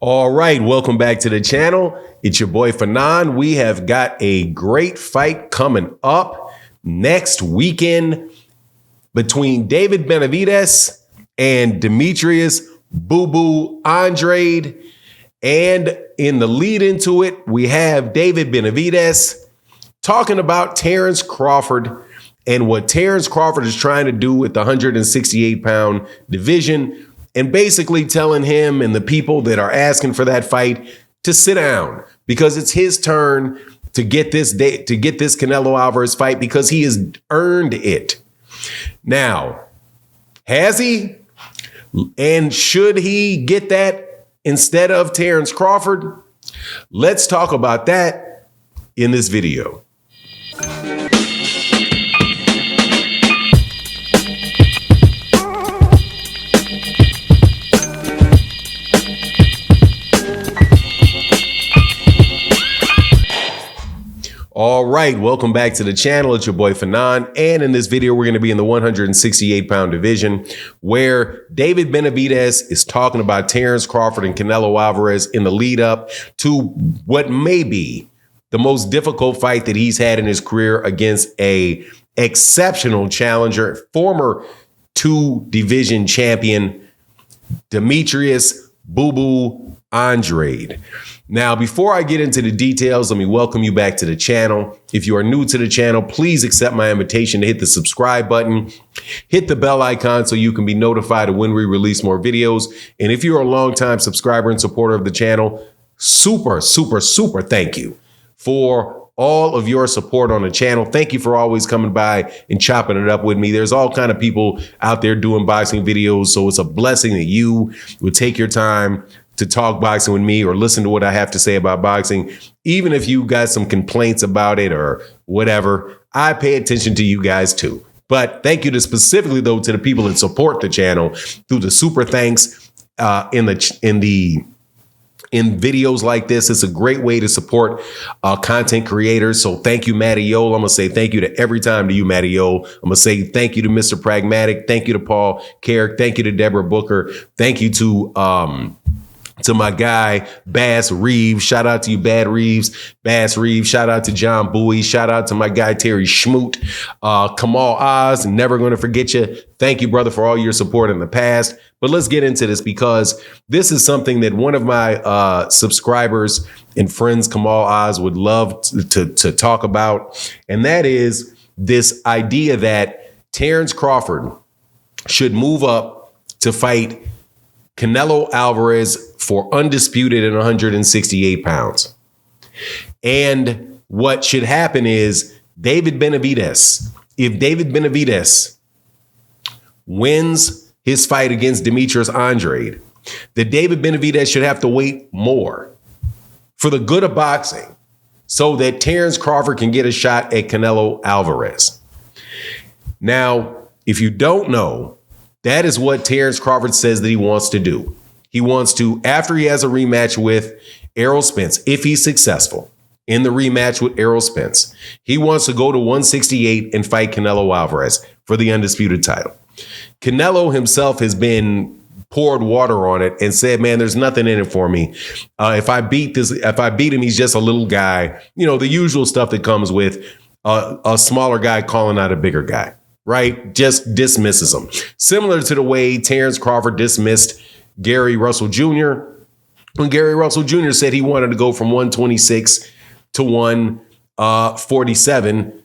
All right, welcome back to the channel. It's your boy Fanon. We have got a great fight coming up next weekend between David Benavidez and Demetrius Boo Boo Andrade. And in the lead into it, we have David Benavidez talking about Terence Crawford and what Terence Crawford is trying to do with the 168-pound division, and basically telling him and the people that are asking for that fight to sit down because it's his turn to get this Canelo Alvarez fight because he has earned it. Now, has he? And should he get that instead of Terence Crawford? Let's talk about that in this video. All right, welcome back to the channel. It's your boy Fanon. And in this video, we're going to be in the 168-pound division where David Benavidez is talking about Terence Crawford and Canelo Alvarez in the lead up to what may be the most difficult fight that he's had in his career against a exceptional challenger, former two-division champion, Demetrius Boo Boo Andrade. Now, before I get into the details, let me welcome you back to the channel. If you are new to the channel, please accept my invitation to hit the subscribe button, hit the bell icon so you can be notified of when we release more videos. And if you're a longtime subscriber and supporter of the channel, super thank you for all of your support on the channel. Thank you for always coming by and chopping it up with me. There's all kind of people out there doing boxing videos, so it's a blessing that you would take your time to talk boxing with me or listen to what I have to say about boxing. Even if you got some complaints about it or whatever, I pay attention to you guys too. But thank you to specifically though to the people that support the channel through the super thanks in videos like this. It's a great way to support content creators. So thank you, Matty Yo. I'm going to say thank you to every time to you, Matty Yo. I'm going to say thank you to Mr. Pragmatic. Thank you to Paul Carrick. Thank you to Deborah Booker. Thank you to my guy, Bass Reeves. Shout out to you, Bass Reeves. Shout out to John Bowie. Shout out to my guy, Terry Schmoot. Kamal Oz, never going to forget you. Thank you, brother, for all your support in the past. But let's get into this because this is something that one of my subscribers and friends, Kamal Oz, would love to talk about. And that is this idea that Terence Crawford should move up to fight Canelo Alvarez for undisputed at 168 pounds. And what should happen is if David Benavidez wins his fight against Demetrius Andrade, that David Benavidez should have to wait more for the good of boxing so that Terence Crawford can get a shot at Canelo Alvarez. Now, if you don't know, that is what Terence Crawford says that he wants to do. He wants to, after he has a rematch with Errol Spence, if he's successful in the rematch with Errol Spence, he wants to go to 168 and fight Canelo Alvarez for the undisputed title. Canelo himself has been poured water on it and said, man, there's nothing in it for me. If I beat him, he's just a little guy. You know, the usual stuff that comes with a smaller guy calling out a bigger guy. Right? Just dismisses him. Similar to the way Terence Crawford dismissed Gary Russell Jr. when Gary Russell Jr. said he wanted to go from 126 to 147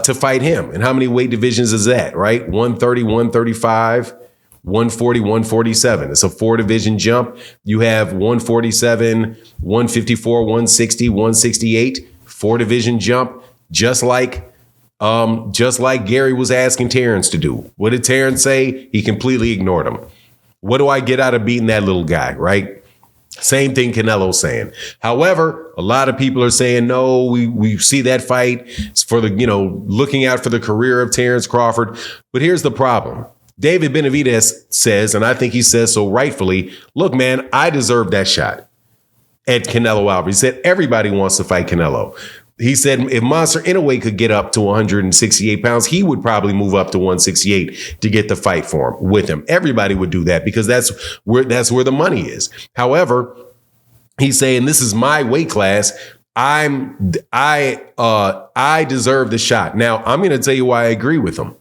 to fight him. And how many weight divisions is that, right? 130, 135, 140, 147. It's a 4-division jump. You have 147, 154, 160, 168, 4-division jump, just like Gary was asking Terence to do. What did Terence say? He completely ignored him. What do I get out of beating that little guy, right? Same thing Canelo's saying. However, a lot of people are saying, no, we see that fight. It's for the, looking out for the career of Terence Crawford. But here's the problem. David Benavidez says, and I think he says so rightfully, look, man, I deserve that shot at Canelo Alvarez. He said everybody wants to fight Canelo. He said if Monster Inoue could get up to 168 pounds, he would probably move up to 168 to get the fight for him with him. Everybody would do that because that's where the money is. However, He's saying, this is my weight class. I deserve the shot. Now, I'm going to tell you why I agree with him.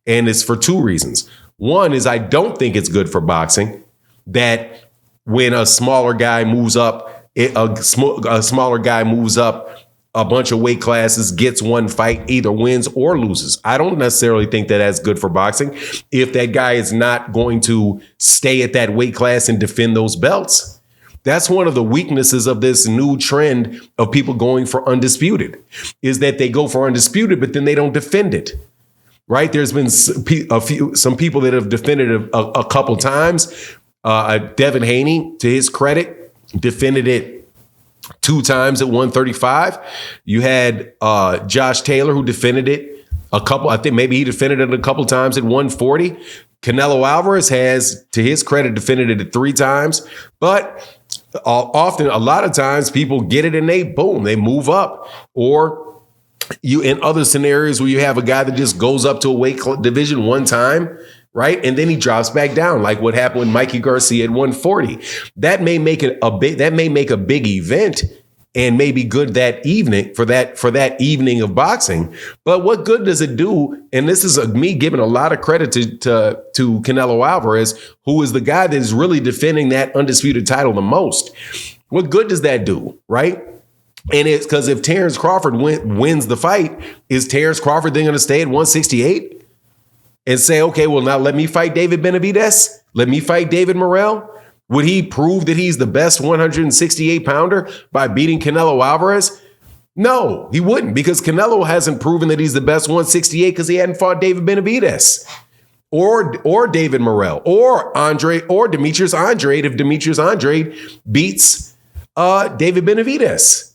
And it's for two reasons. One is I don't think it's good for boxing that when a smaller guy moves up, a smaller guy moves up a bunch of weight classes, gets one fight, either wins or loses. I don't necessarily think that that's good for boxing if that guy is not going to stay at that weight class and defend those belts. That's one of the weaknesses of this new trend of people going for undisputed, is that they go for undisputed, but then they don't defend it. Right? There's been some people that have defended a couple times. Devin Haney, to his credit, defended it 2 times at 135. You had Josh Taylor, who defended it a couple. I think maybe he defended it a couple times at 140. Canelo Alvarez has, to his credit, defended it 3 times. But often, a lot of times, people get it and they move up. Or you in other scenarios where you have a guy that just goes up to a weight division one time, right? And then he drops back down, like what happened with Mikey Garcia at 140. That may make it a big event and may be good that evening for that evening of boxing. But what good does it do? And this is me giving a lot of credit to Canelo Alvarez, who is the guy that is really defending that undisputed title the most. What good does that do, right? And it's because if Terence Crawford wins the fight, is Terence Crawford then going to stay at 168 and say, okay, well, now let me fight David Benavidez? Let me fight David Morrell? Would he prove that he's the best 168 pounder by beating Canelo Alvarez? No, he wouldn't, because Canelo hasn't proven that he's the best 168 because he hadn't fought David Benavidez or David Morrell or Demetrius Andrade if Demetrius Andrade beats David Benavidez.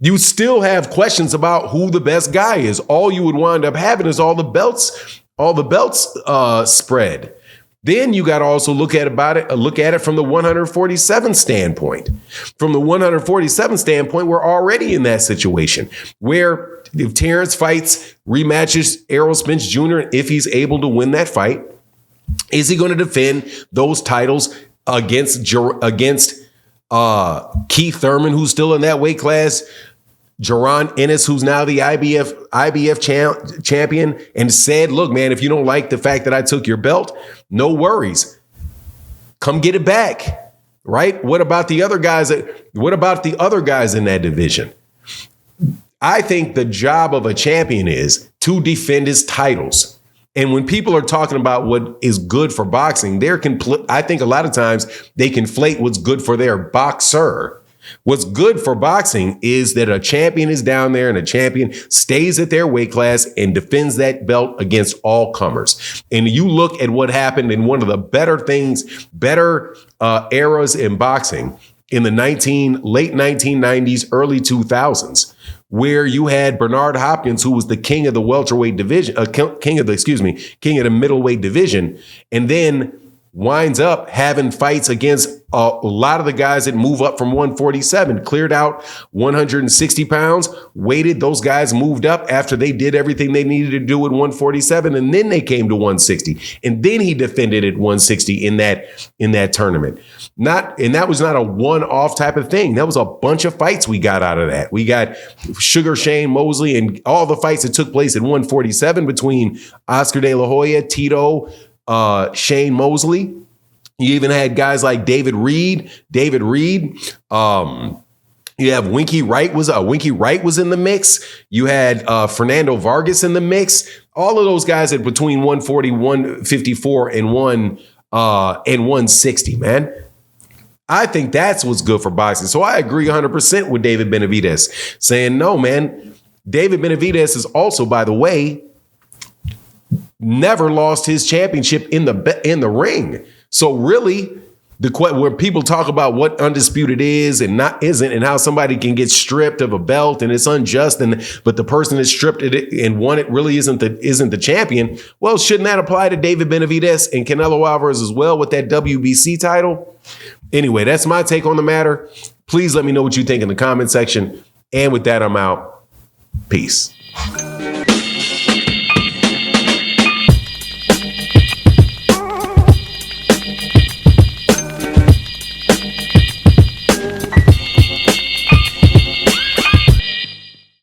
You still have questions about who the best guy is. All you would wind up having is all the belts spread. Then you got to also look at it from the 147 standpoint. From the 147 standpoint, we're already in that situation where if Terence rematches Errol Spence Jr., if he's able to win that fight, is he going to defend those titles against Keith Thurman, who's still in that weight class, Jaron Ennis, who's now the IBF champion, and said, look, man, if you don't like the fact that I took your belt, no worries. Come get it back. Right? What about the other guys in that division? I think the job of a champion is to defend his titles. And when people are talking about what is good for boxing, I think a lot of times they conflate what's good for their boxer. What's good for boxing is that a champion is down there and a champion stays at their weight class and defends that belt against all comers. And you look at what happened in one of the better eras in boxing in the late 1990s, early 2000s, where you had Bernard Hopkins, who was the king of the welterweight division, king of the middleweight division, and then winds up having fights against a lot of the guys that move up from 147, cleared out 160 pounds, waited. Those guys moved up after they did everything they needed to do at 147, and then they came to 160. And then he defended at 160 in that tournament. And that was not a one-off type of thing. That was a bunch of fights we got out of that. We got Sugar Shane Mosley and all the fights that took place at 147 between Oscar De La Hoya, Tito, Shane Mosley. You even had guys like David Reed. You have Winky Wright was in the mix. You had Fernando Vargas in the mix. All of those guys at between 140, 154, and 160, man. I think that's what's good for boxing. So I agree 100% with David Benavidez saying, no, man. David Benavidez is also, by the way, never lost his championship in the ring. So really, where people talk about what undisputed is and not isn't, and how somebody can get stripped of a belt and it's unjust, but the person that stripped it and won it really isn't the champion. Well, shouldn't that apply to David Benavidez and Canelo Alvarez as well with that WBC title? Anyway, that's my take on the matter. Please let me know what you think in the comment section. And with that, I'm out. Peace.